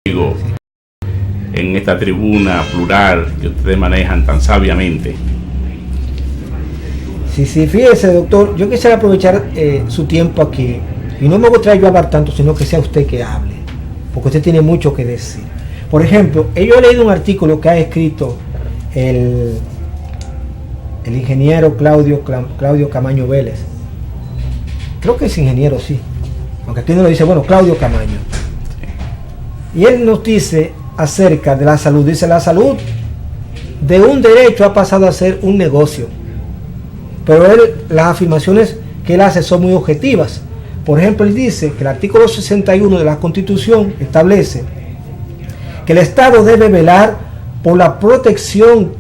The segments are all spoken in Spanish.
conmigo en esta tribuna plural que ustedes manejan tan sabiamente. Sí, fíjese, doctor, yo quisiera aprovechar su tiempo aquí, y no me gustaría yo hablar tanto, sino que sea usted que hable, porque usted tiene mucho que decir. Por ejemplo, yo he leído un artículo que ha escrito el ingeniero Claudio Camaño Vélez. Creo que es ingeniero, sí, aunque aquí no lo dice, bueno, Claudio Camaño. Y él nos dice acerca de la salud, dice: la salud de un derecho ha pasado a ser un negocio. Pero las afirmaciones que él hace son muy objetivas. Por ejemplo, él dice que el artículo 61 de la Constitución establece que el Estado debe velar por la protección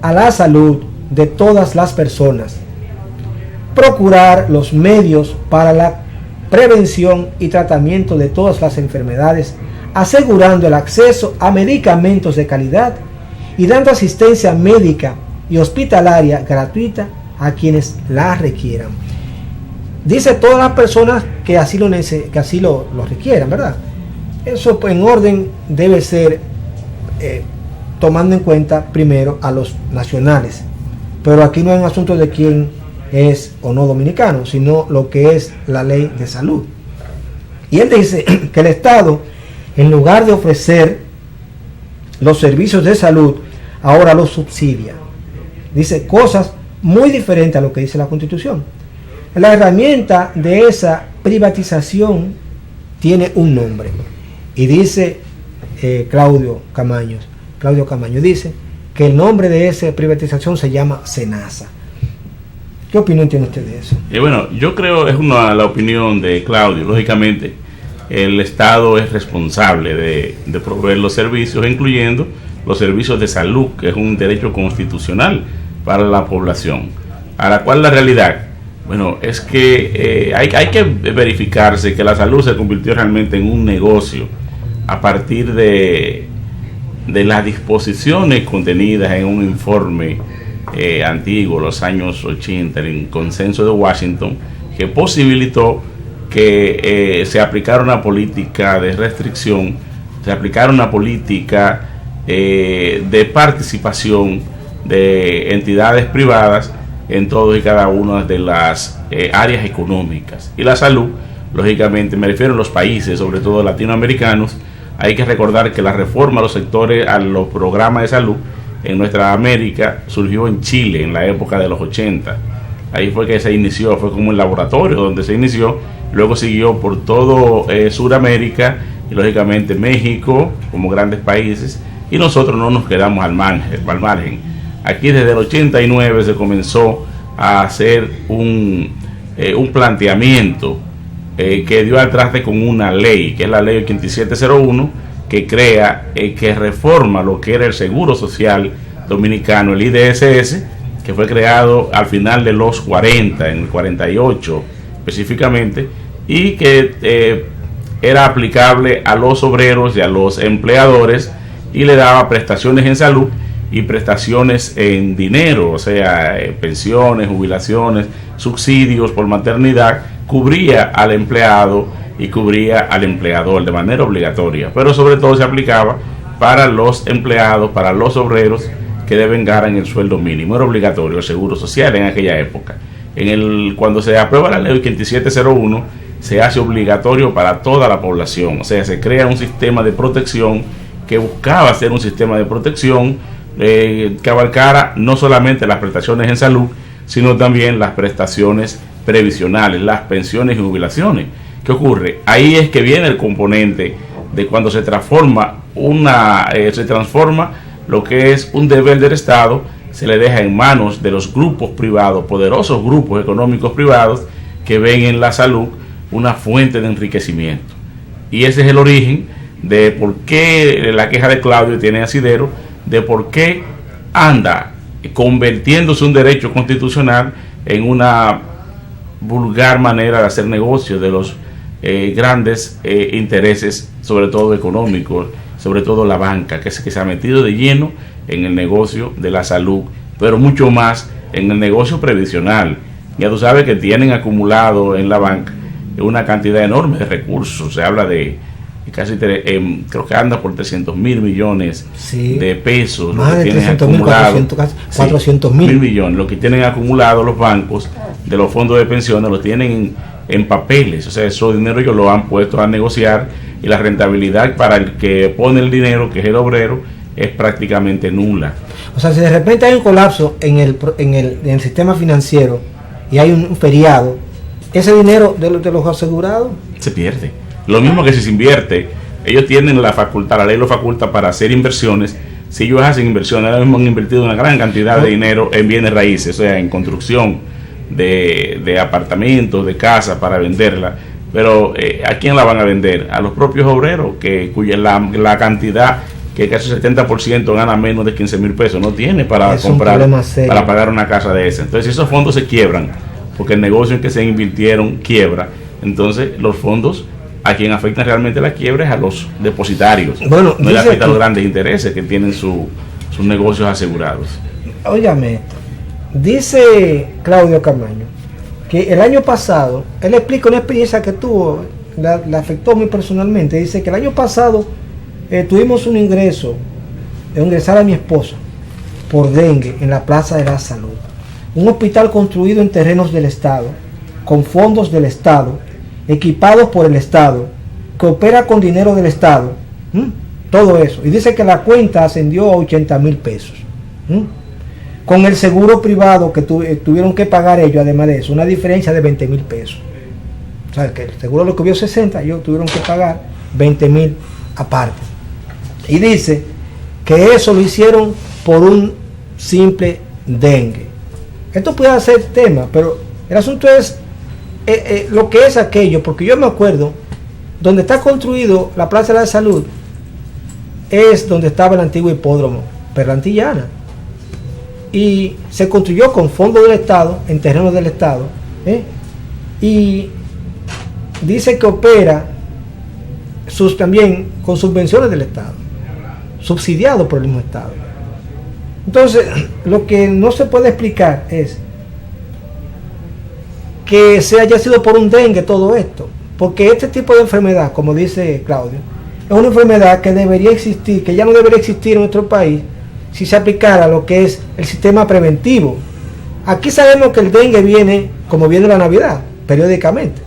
a la salud de todas las personas, procurar los medios para la prevención y tratamiento de todas las enfermedades, asegurando el acceso a medicamentos de calidad y dando asistencia médica y hospitalaria gratuita a quienes la requieran. Dice todas las personas que así lo requieran, ¿verdad? Eso en orden debe ser tomando en cuenta primero a los nacionales. Pero aquí no es un asunto de quién es o no dominicano, sino lo que es la ley de salud. Y él dice que el Estado, en lugar de ofrecer los servicios de salud, ahora los subsidia. Dice cosas muy diferentes a lo que dice la Constitución. La herramienta de esa privatización tiene un nombre. Y dice Claudio Camaño dice que el nombre de esa privatización se llama SENASA. ¿Qué opinión tiene usted de eso? Bueno, yo creo es la opinión de Claudio. Lógicamente, el Estado es responsable de proveer los servicios, incluyendo los servicios de salud, que es un derecho constitucional para la población. A la cual la realidad, bueno, es que hay que verificarse que la salud se convirtió realmente en un negocio a partir de las disposiciones contenidas en un informe antiguo, los años 80, el consenso de Washington, que posibilitó que se aplicara una política de restricción, se aplicara una política de participación de entidades privadas en todas y cada una de las áreas económicas. Y la salud, lógicamente, me refiero a los países, sobre todo latinoamericanos. Hay que recordar que la reforma a los sectores, a los programas de salud en nuestra América surgió en Chile en la época de los 80. Ahí fue que se inició, fue como el laboratorio donde se inició, luego siguió por todo Sudamérica y lógicamente México como grandes países, y nosotros no nos quedamos al margen. Aquí desde el 89 se comenzó a hacer un planteamiento que dio al traste con una ley, que es la ley 8701, que crea, que reforma lo que era el Seguro Social Dominicano, el IDSS, que fue creado al final de los 40, en el 48 específicamente, y que era aplicable a los obreros y a los empleadores, y le daba prestaciones en salud y prestaciones en dinero, o sea, pensiones, jubilaciones, subsidios por maternidad, cubría al empleado y cubría al empleador de manera obligatoria, pero sobre todo se aplicaba para los empleados, para los obreros que devengaran el sueldo mínimo. Era obligatorio el seguro social en aquella época. Cuando se aprueba la ley 8701, se hace obligatorio para toda la población, o sea, se crea un sistema de protección que buscaba ser un sistema de protección que abarcara no solamente las prestaciones en salud, sino también las prestaciones previsionales, las pensiones y jubilaciones. ¿Qué ocurre? Ahí es que viene el componente de cuando se transforma lo que es un deber del Estado, se le deja en manos de los grupos privados, poderosos grupos económicos privados, que ven en la salud una fuente de enriquecimiento. Y ese es el origen de por qué la queja de Claudio tiene asidero, de por qué anda convirtiéndose un derecho constitucional en una vulgar manera de hacer negocio de los grandes intereses, sobre todo económicos, sobre todo la banca, que se ha metido de lleno en el negocio de la salud, pero mucho más en el negocio previsional. Ya tú sabes que tienen acumulado en la banca una cantidad enorme de recursos. Se habla de y casi creo que anda por 300.000 millones de pesos, más lo que de tienen 300.000, acumulado, 400.000 millones, lo que tienen acumulado los bancos de los fondos de pensiones, lo tienen en papeles, o sea, esos dinero ellos lo han puesto a negociar y la rentabilidad para el que pone el dinero, que es el obrero, es prácticamente nula. O sea, si de repente hay un colapso en el sistema financiero y hay un feriado, ese dinero de los asegurados se pierde. Lo mismo que si se invierte, ellos tienen la facultad, la ley lo faculta para hacer inversiones. Si ellos hacen inversiones, ahora mismo han invertido una gran cantidad de dinero en bienes raíces, o sea, en construcción de apartamentos, de casas para venderla. Pero ¿a quién la van a vender? A los propios obreros, cuya la cantidad que casi el 70% gana menos de 15,000 pesos, no tiene para comprar, para pagar una casa de esa. Entonces, si esos fondos se quiebran, porque el negocio en que se invirtieron quiebra, entonces los fondos, a quien afectan realmente la quiebra es a los depositarios. Bueno, no le afecta a los grandes intereses que tienen sus negocios asegurados. Óigame, dice Claudio Camaño que el año pasado, él explica una experiencia que tuvo, la afectó muy personalmente. Dice que el año pasado tuvimos un ingreso, ingresar a mi esposa por dengue en la Plaza de la Salud, un hospital construido en terrenos del Estado, con fondos del Estado, equipados por el Estado, que opera con dinero del Estado, todo eso. Y dice que la cuenta ascendió a 80,000 pesos. Con el seguro privado que tuvieron que pagar ellos, además de eso, una diferencia de 20,000 pesos. O sea, que el seguro lo cubrió 60, ellos tuvieron que pagar 20,000 aparte. Y dice que eso lo hicieron por un simple dengue. Esto puede ser tema, pero el asunto es lo que es aquello, porque yo me acuerdo, donde está construido la Plaza de la Salud, es donde estaba el antiguo hipódromo Perlantillana. Y se construyó con fondos del Estado, en terrenos del Estado, y dice que opera también con subvenciones del Estado, subsidiado por el mismo Estado. Entonces, lo que no se puede explicar es que se haya sido por un dengue todo esto, porque este tipo de enfermedad, como dice Claudio, es una enfermedad que debería existir, que ya no debería existir en nuestro país si se aplicara lo que es el sistema preventivo. Aquí sabemos que el dengue viene como viene la Navidad, periódicamente.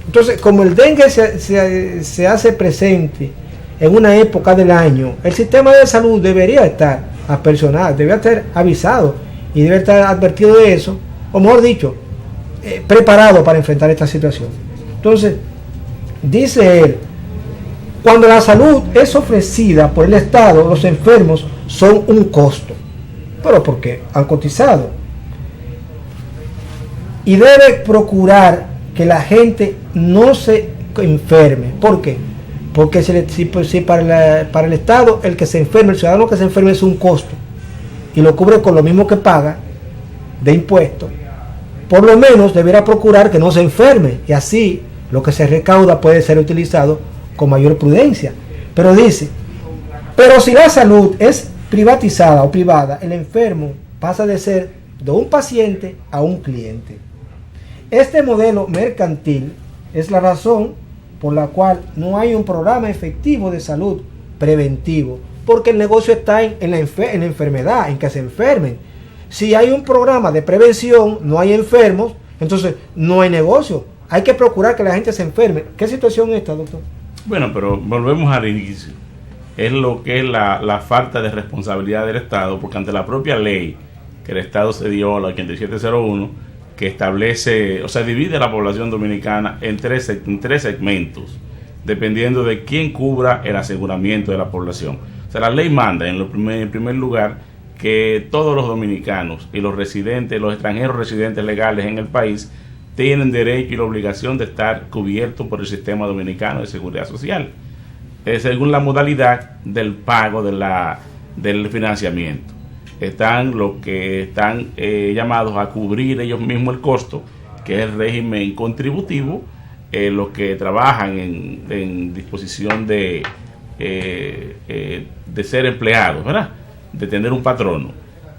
Entonces, como el dengue se hace presente en una época del año, el sistema de salud debería estar apersonado, debería estar avisado y debe estar advertido de eso, o mejor dicho, preparado para enfrentar esta situación. Entonces, dice él, cuando la salud es ofrecida por el Estado, los enfermos son un costo, pero porque han cotizado, y debe procurar que la gente no se enferme. ¿Por qué? Porque si para el Estado el que se enferme, el ciudadano que se enferme es un costo y lo cubre con lo mismo que paga de impuestos, por lo menos deberá procurar que no se enferme, y así lo que se recauda puede ser utilizado con mayor prudencia. Pero dice, pero si la salud es privatizada o privada, el enfermo pasa de ser de un paciente a un cliente. Este modelo mercantil es la razón por la cual no hay un programa efectivo de salud preventivo, porque el negocio está en la enfermedad, en que se enfermen. Si hay un programa de prevención, no hay enfermos, entonces no hay negocio. Hay que procurar que la gente se enferme. ¿Qué situación es esta, doctor? Bueno, pero volvemos al inicio. Es lo que es la falta de responsabilidad del Estado, porque ante la propia ley que el Estado se dio, la 8701, que establece, o sea, divide la población dominicana en tres segmentos, dependiendo de quién cubra el aseguramiento de la población. O sea, la ley manda, en primer lugar, que todos los dominicanos y los residentes, los extranjeros residentes legales en el país, tienen derecho y la obligación de estar cubiertos por el sistema dominicano de seguridad social, según la modalidad del pago del financiamiento. Están los que están llamados a cubrir ellos mismos el costo, que es el régimen contributivo, los que trabajan en disposición de ser empleados, ¿verdad?, de tener un patrono.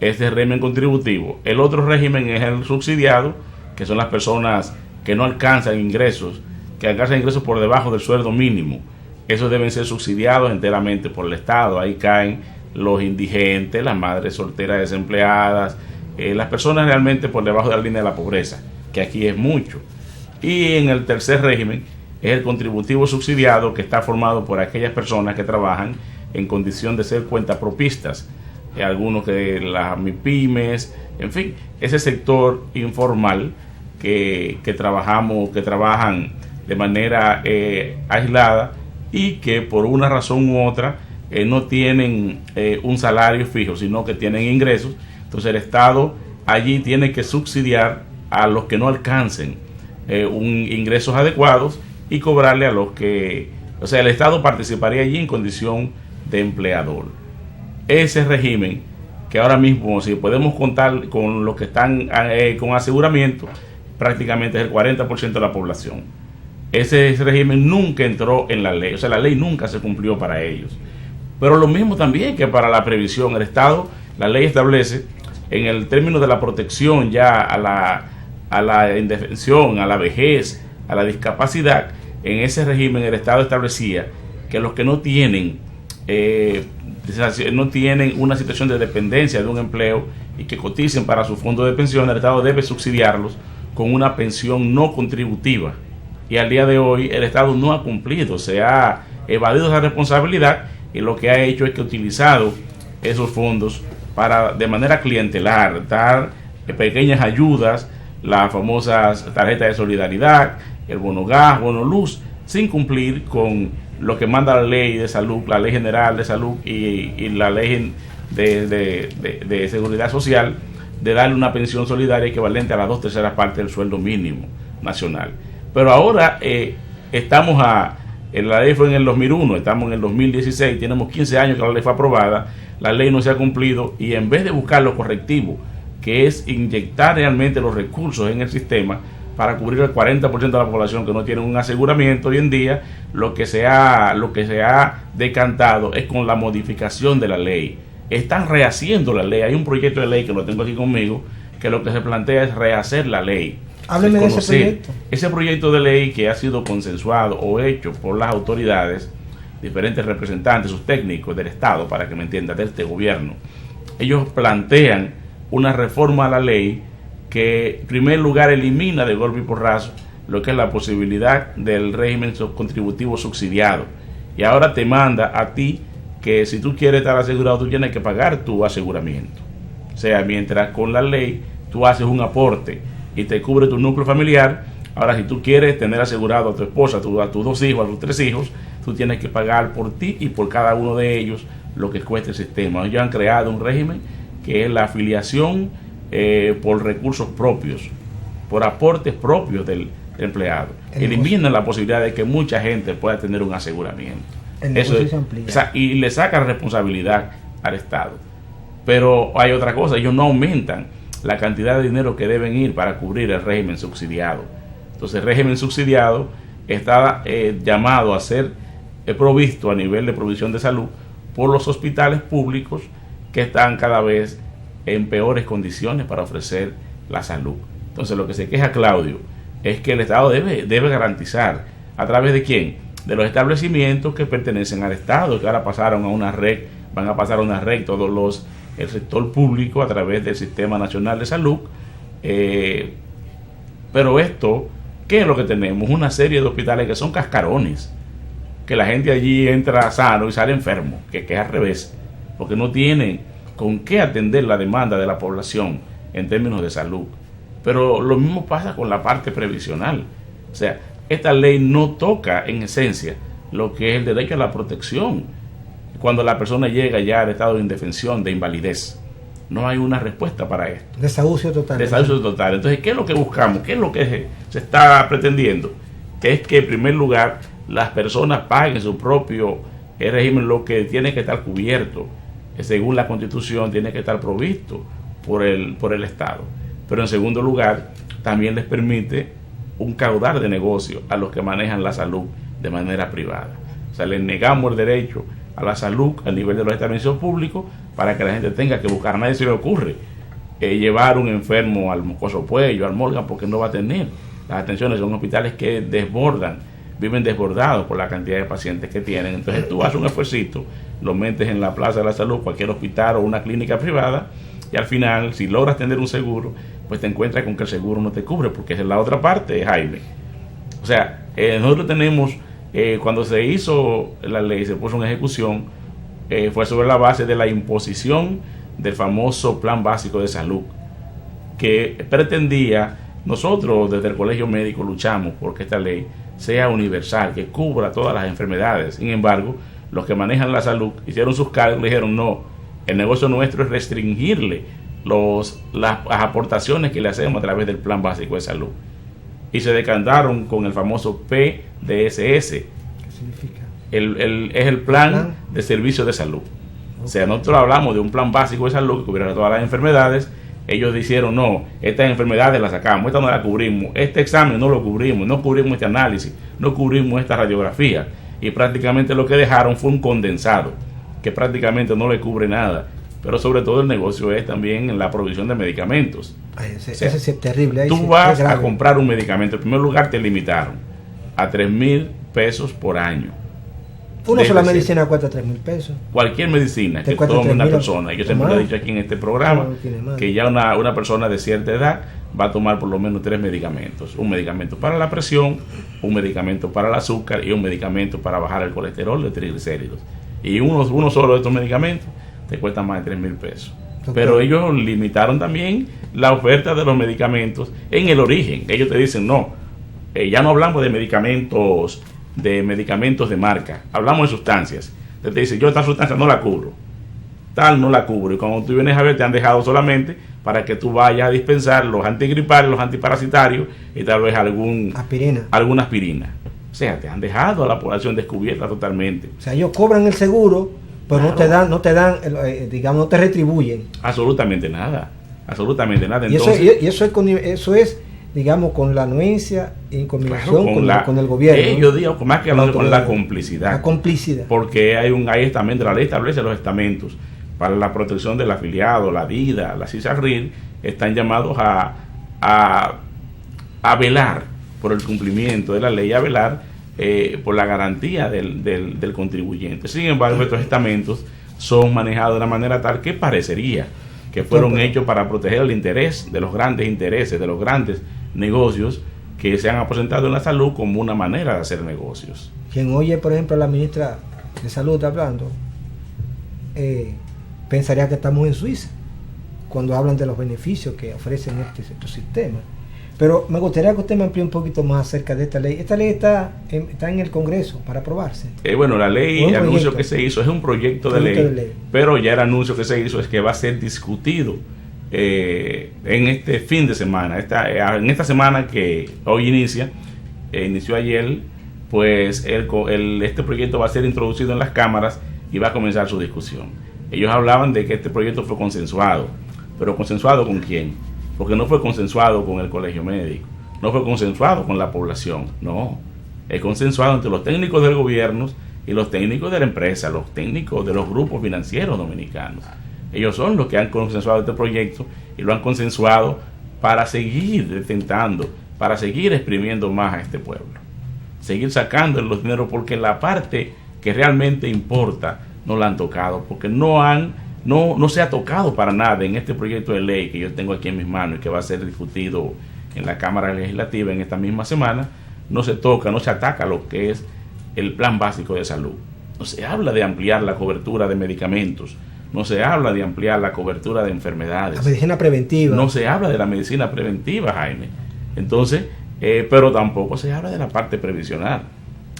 Este es el régimen contributivo. El otro régimen es el subsidiado, que son las personas que no alcanzan ingresos, que alcanzan ingresos por debajo del sueldo mínimo. Esos deben ser subsidiados enteramente por el Estado. Ahí caen los indigentes, las madres solteras desempleadas, las personas realmente por debajo de la línea de la pobreza, que aquí es mucho. Y en el tercer régimen es el contributivo subsidiado, que está formado por aquellas personas que trabajan en condición de ser cuentapropistas, algunos que las MIPYMES, en fin, ese sector informal que trabajan de manera aislada y que por una razón u otra no tienen un salario fijo, sino que tienen ingresos. Entonces el Estado allí tiene que subsidiar a los que no alcancen ingresos adecuados y cobrarle a los que, o sea, el Estado participaría allí en condición de empleador. Ese régimen, que ahora mismo, si podemos contar con los que están con aseguramiento, prácticamente es el 40% de la población. Ese régimen nunca entró en la ley, o sea, la ley nunca se cumplió para ellos. Pero lo mismo también que para la previsión, el Estado, la ley establece, en el término de la protección ya a la indefensión, a la vejez, a la discapacidad, en ese régimen el Estado establecía que los que no tienen una situación de dependencia de un empleo y que coticen para su fondo de pensión, el Estado debe subsidiarlos con una pensión no contributiva. Y al día de hoy el Estado no ha cumplido, se ha evadido esa responsabilidad y lo que ha hecho es que ha utilizado esos fondos para, de manera clientelar, dar pequeñas ayudas, las famosas tarjetas de solidaridad, el bono gas, bono luz, sin cumplir con lo que manda la ley de salud, la ley general de salud y la ley de seguridad social, de darle una pensión solidaria equivalente a las 2/3 partes del sueldo mínimo nacional. Pero ahora la ley fue en el 2001, estamos en el 2016, tenemos 15 años que la ley fue aprobada, la ley no se ha cumplido y en vez de buscar lo correctivo, que es inyectar realmente los recursos en el sistema para cubrir el 40% de la población que no tiene un aseguramiento hoy en día, lo que se ha decantado es con la modificación de la ley. Están rehaciendo la ley, hay un proyecto de ley que lo tengo aquí conmigo, que lo que se plantea es rehacer la ley. Hábleme de ese proyecto. Ese proyecto de ley que ha sido consensuado o hecho por las autoridades, diferentes representantes, sus técnicos del Estado, para que me entiendan, de este gobierno, ellos plantean una reforma a la ley que en primer lugar elimina de golpe y porrazo lo que es la posibilidad del régimen contributivo subsidiado. Y ahora te manda a ti que si tú quieres estar asegurado, tú tienes que pagar tu aseguramiento. O sea, mientras con la ley tú haces un aporte y te cubre tu núcleo familiar, ahora si tú quieres tener asegurado a tu esposa, a tus 2 hijos, a tus 3 hijos, tú tienes que pagar por ti y por cada uno de ellos lo que cuesta el sistema. Ellos han creado un régimen que es la afiliación por recursos propios, por aportes propios del empleado. Eliminan la posibilidad de que mucha gente pueda tener un aseguramiento. Eso es, y le sacan responsabilidad al Estado. Pero hay otra cosa, ellos no aumentan la cantidad de dinero que deben ir para cubrir el régimen subsidiado. Entonces el régimen subsidiado está llamado a ser provisto a nivel de provisión de salud por los hospitales públicos que están cada vez en peores condiciones para ofrecer la salud. Entonces lo que se queja Claudio es que el Estado debe garantizar, ¿a través de quién? De los establecimientos que pertenecen al Estado, que ahora pasaron a una red, van a pasar a una red el sector público a través del Sistema Nacional de Salud. Pero esto, ¿qué es lo que tenemos? Una serie de hospitales que son cascarones, que la gente allí entra sano y sale enfermo, que es al revés, porque no tienen con qué atender la demanda de la población en términos de salud. Pero lo mismo pasa con la parte previsional. O sea, esta ley no toca en esencia lo que es el derecho a la protección cuando la persona llega ya al estado de indefensión, de invalidez. No hay una respuesta para esto. Desahucio total. Desahucio total. Entonces, ¿qué es lo que buscamos? ¿Qué es lo que se está pretendiendo? Que es que en primer lugar las personas paguen su propio régimen, lo que tiene que estar cubierto según la Constitución, tiene que estar provisto por el Estado. Pero en segundo lugar, también les permite un caudal de negocio a los que manejan la salud de manera privada. O sea, les negamos el derecho a la salud a nivel de los establecimientos públicos para que la gente tenga que buscar. A nadie se le ocurre llevar un enfermo al Mocoso Puello, al Morgan, porque no va a tener. Las atenciones son hospitales que desbordan viven desbordados por la cantidad de pacientes que tienen. Entonces tú haces un esfuercito, lo metes en la Plaza de la Salud, cualquier hospital o una clínica privada, y al final, si logras tener un seguro, pues te encuentras con que el seguro no te cubre, porque es la otra parte, Jaime. O sea, nosotros tenemos, cuando se hizo la ley, se puso en ejecución, fue sobre la base de la imposición del famoso Plan Básico de Salud, que pretendía, nosotros desde el Colegio Médico luchamos porque esta ley sea universal, que cubra todas las enfermedades. Sin embargo, los que manejan la salud hicieron sus cálculos y dijeron, no, el negocio nuestro es restringirle las aportaciones que le hacemos a través del Plan Básico de Salud. Y se decantaron con el famoso PDSS. ¿Qué significa? Es el Plan de Servicio de Salud. O sea, nosotros hablamos de un plan básico de salud que cubriera todas las enfermedades. Ellos dijeron, no, estas enfermedades las sacamos, esta no la cubrimos, este examen no lo cubrimos, no cubrimos este análisis, no cubrimos esta radiografía. Y prácticamente lo que dejaron fue un condensado, que prácticamente no le cubre nada. Pero sobre todo el negocio es también en la provisión de medicamentos. Ese es terrible. Ahí tú vas a comprar un medicamento, en primer lugar te limitaron a 3,000 pesos por año. Una sola medicina cuesta 3,000 pesos. Cualquier medicina que tome una persona, yo siempre lo he dicho aquí en este programa, que ya una persona de cierta edad va a tomar por lo menos 3 medicamentos. Un medicamento para la presión, un medicamento para el azúcar y un medicamento para bajar el colesterol de triglicéridos. Y uno solo de estos medicamentos te cuesta más de 3,000 pesos. Pero ellos limitaron también la oferta de los medicamentos en el origen. Ellos te dicen, no, ya no hablamos de medicamentos de marca, hablamos de sustancias. Te dice, yo esta sustancia no la cubro, tal no la cubro, y cuando tú vienes a ver te han dejado solamente para que tú vayas a dispensar los antigripales, los antiparasitarios y tal vez alguna aspirina. O sea, te han dejado a la población descubierta totalmente. O sea, ellos cobran el seguro, pero claro, no te dan, digamos, no te retribuyen absolutamente nada. Y eso es digamos, con la anuencia en combinación con el gobierno. Yo digo, más que hablando con la complicidad. La complicidad. Porque hay estamento, la ley establece los estamentos para la protección del afiliado, la vida, la CISARRIL, están llamados a velar por el cumplimiento de la ley, a velar por la garantía del contribuyente. Sin embargo, estos estamentos son manejados de una manera tal que parecería que fueron hechos para proteger el interés de los grandes intereses, de los grandes negocios que se han aposentado en la salud como una manera de hacer negocios. Quien oye, por ejemplo, a la ministra de Salud hablando, pensaría que estamos en Suiza, cuando hablan de los beneficios que ofrecen estos sistemas. Pero me gustaría que usted me amplíe un poquito más acerca de esta ley. Esta ley está en el Congreso para aprobarse. Bueno, la ley, el anuncio que se hizo es un proyecto de ley, pero ya el anuncio que se hizo es que va a ser discutido en este fin de semana. En esta semana que hoy inició ayer, pues este proyecto va a ser introducido en las cámaras y va a comenzar su discusión. Ellos hablaban de que este proyecto fue consensuado, pero ¿consensuado con quién? Porque no fue consensuado con el Colegio Médico, no fue consensuado con la población, no, es consensuado entre los técnicos del gobierno y los técnicos de la empresa, los técnicos de los grupos financieros dominicanos. Ellos son los que han consensuado este proyecto y lo han consensuado para seguir detentando, para seguir exprimiendo más a este pueblo, seguir sacando los dineros, porque la parte que realmente importa no la han tocado, porque no se ha tocado para nada en este proyecto de ley que yo tengo aquí en mis manos y que va a ser discutido en la Cámara Legislativa en esta misma semana. No se toca, no se ataca lo que es el Plan Básico de Salud. No se habla de ampliar la cobertura de medicamentos, no se habla de ampliar la cobertura de enfermedades. La medicina preventiva. No se habla de la medicina preventiva, Jaime. Entonces, pero tampoco se habla de la parte previsional.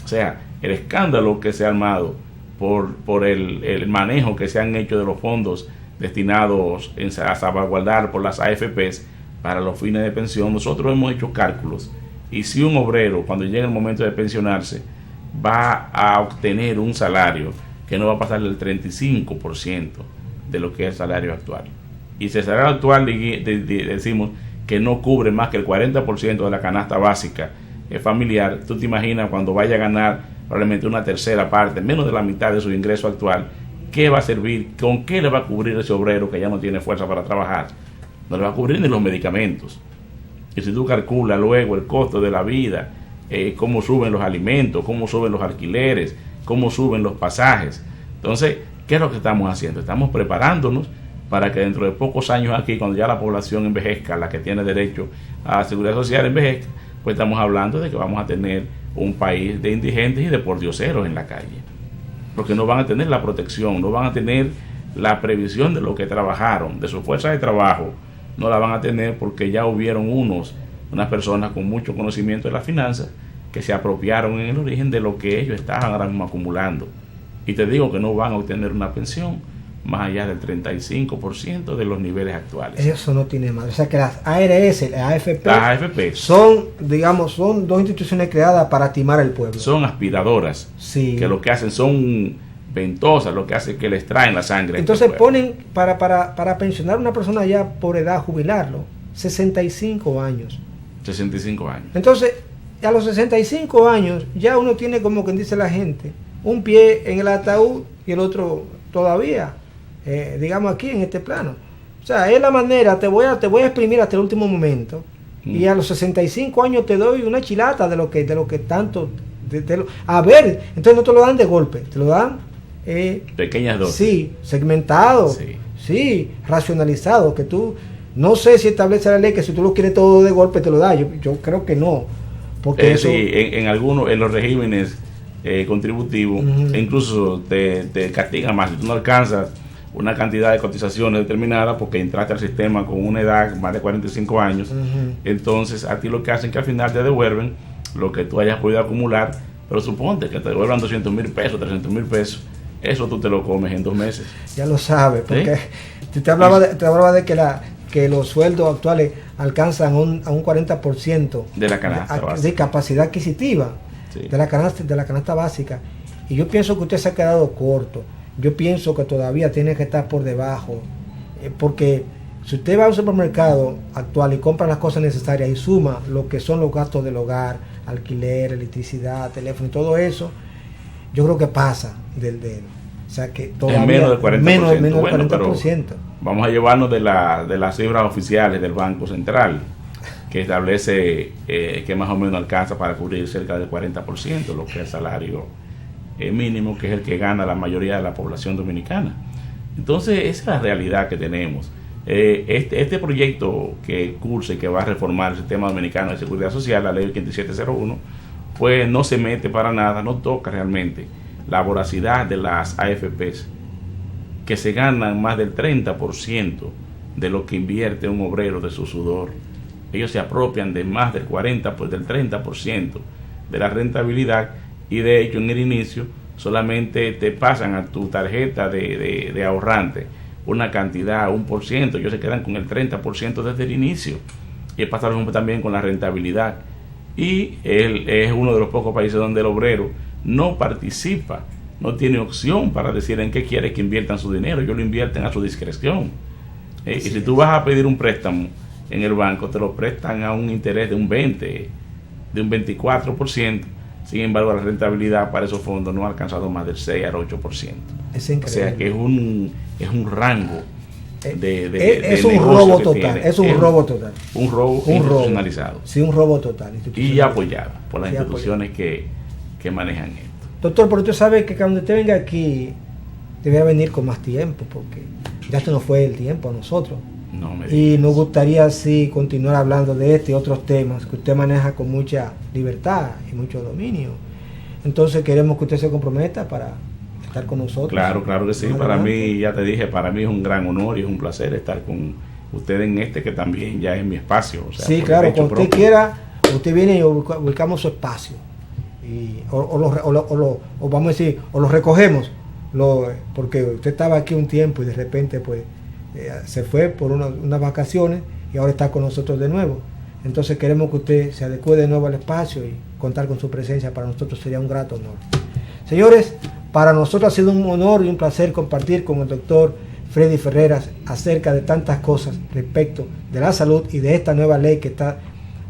O sea, el escándalo que se ha armado por el manejo que se han hecho de los fondos destinados a salvaguardar por las AFPs para los fines de pensión. Nosotros hemos hecho cálculos, y si un obrero cuando llegue el momento de pensionarse va a obtener un salario que no va a pasar del 35% de lo que es el salario actual, y si el salario actual decimos que no cubre más que el 40% de la canasta básica familiar, tú te imaginas cuando vaya a ganar probablemente una tercera parte, menos de la mitad de su ingreso actual, ¿qué va a servir? ¿Con qué le va a cubrir ese obrero que ya no tiene fuerza para trabajar? No le va a cubrir ni los medicamentos. Y si tú calculas luego el costo de la vida cómo suben los alimentos, cómo suben los alquileres, cómo suben los pasajes. Entonces, ¿qué es lo que estamos haciendo? Estamos preparándonos para que dentro de pocos años aquí, cuando ya la población envejezca, la que tiene derecho a la seguridad social envejezca, pues estamos hablando de que vamos a tener un país de indigentes y de pordioseros en la calle, porque no van a tener la protección, no van a tener la previsión de lo que trabajaron, de su fuerza de trabajo, no la van a tener porque ya hubieron unas personas con mucho conocimiento de las finanzas que se apropiaron en el origen de lo que ellos estaban ahora mismo acumulando. Y te digo que no van a obtener una pensión más allá del 35% de los niveles actuales. Eso no tiene más. O sea que las ARS, las AFP son, digamos, son dos instituciones creadas para timar al pueblo. Son aspiradoras, sí, que lo que hacen son ventosas, lo que hace es que les traen la sangre. Entonces ponen, para pensionar a una persona ya por edad, jubilarlo, 65 años. 65 años. Entonces, a los 65 años, ya uno tiene, como quien dice la gente, un pie en el ataúd y el otro todavía, digamos aquí en este plano. O sea, es la manera, te voy a exprimir hasta el último momento, y a los 65 años te doy una chilata de lo que tanto, a ver, entonces no te lo dan de golpe, te lo dan pequeñas dosis. Sí, segmentado, sí, racionalizado, que tú, no sé si establece la ley que si tú lo quieres todo de golpe te lo da, yo creo que no, porque eso... Sí, en algunos, en los regímenes contributivos, incluso te castigan más si tú no alcanzas una cantidad de cotizaciones determinada porque entraste al sistema con una edad más de 45 años, entonces a ti lo que hacen es que al final te devuelven lo que tú hayas podido acumular, pero suponte que te devuelvan 200,000 pesos, 300,000 pesos, eso tú te lo comes en 2 meses. Ya lo sabes, porque te hablaba de que los sueldos actuales alcanzan a un 40% de la canasta de capacidad adquisitiva, de la canasta básica. Y yo pienso que usted se ha quedado corto. Yo pienso que todavía tiene que estar por debajo, porque si usted va al supermercado actual y compra las cosas necesarias y suma lo que son los gastos del hogar, alquiler, electricidad, teléfono y todo eso, yo creo que pasa o sea que todavía es menos del 40%. Menos del bueno, 40%. Vamos a llevarnos de las cifras oficiales del Banco Central, que establece que más o menos alcanza para cubrir cerca del 40%, lo que es el salario mínimo, que es el que gana la mayoría de la población dominicana. Entonces, esa es la realidad que tenemos. Este proyecto que cursa y que va a reformar el sistema dominicano de seguridad social, la ley 8701, pues no se mete para nada, no toca realmente la voracidad de las AFPs, que se ganan más del 30% de lo que invierte un obrero de su sudor. Ellos se apropian de más del 40%, pues del 30% de la rentabilidad, y de hecho en el inicio solamente te pasan a tu tarjeta de ahorrante una cantidad, 1%, ellos se quedan con el 30% desde el inicio, y pasa lo mismo también con la rentabilidad. Y él es uno de los pocos países donde el obrero no participa, no tiene opción para decir en qué quiere que inviertan su dinero, ellos lo invierten a su discreción. Y si tú vas a pedir un préstamo en el banco, te lo prestan a un interés de un 20%, de un 24%, sin embargo la rentabilidad para esos fondos no ha alcanzado más del 6 al 8%. Es increíble. O sea que es un rango es un robo total, es un robo total. Un robo institucionalizado. Sí, un robo total. Y apoyado por las instituciones que manejan esto. Doctor, pero usted sabe que cuando usted venga aquí, debe venir con más tiempo, porque ya esto no fue el tiempo a nosotros. Y nos gustaría así continuar hablando de este y otros temas que usted maneja con mucha libertad y mucho dominio. Entonces queremos que usted se comprometa para estar con nosotros. Claro que sí. Para mí, ya te dije, para mí es un gran honor y es un placer estar con usted en que también ya es mi espacio. O sea, sí, claro, cuando usted quiera, usted viene y ubicamos su espacio. O vamos a decir, o lo recogemos, porque usted estaba aquí un tiempo y de repente pues se fue por unas vacaciones y ahora está con nosotros de nuevo. Entonces queremos que usted se adecue de nuevo al espacio y contar con su presencia para nosotros sería un grato honor. Señores, para nosotros ha sido un honor y un placer compartir con el doctor Freddy Ferreras acerca de tantas cosas respecto de la salud y de esta nueva ley que está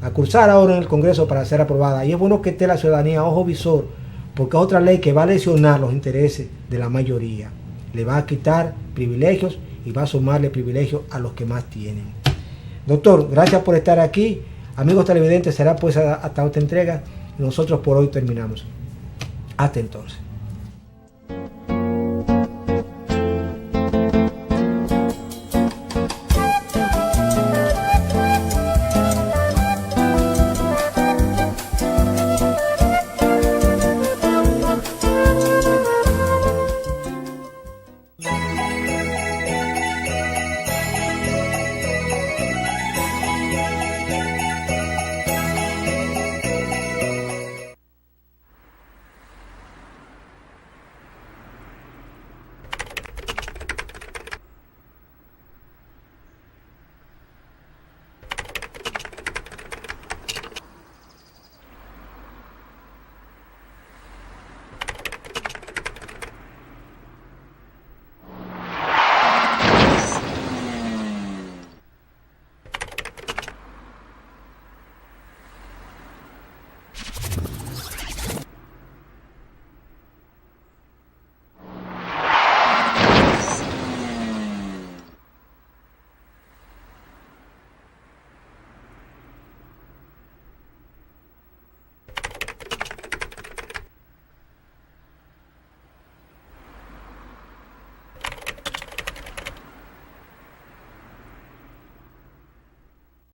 a cursar ahora en el Congreso para ser aprobada. Y es bueno que esté la ciudadanía ojo visor, porque es otra ley que va a lesionar los intereses de la mayoría. Le va a quitar privilegios y va a sumarle privilegios a los que más tienen. Doctor, gracias por estar aquí. Amigos televidentes, será pues hasta otra entrega. Nosotros por hoy terminamos. Hasta entonces.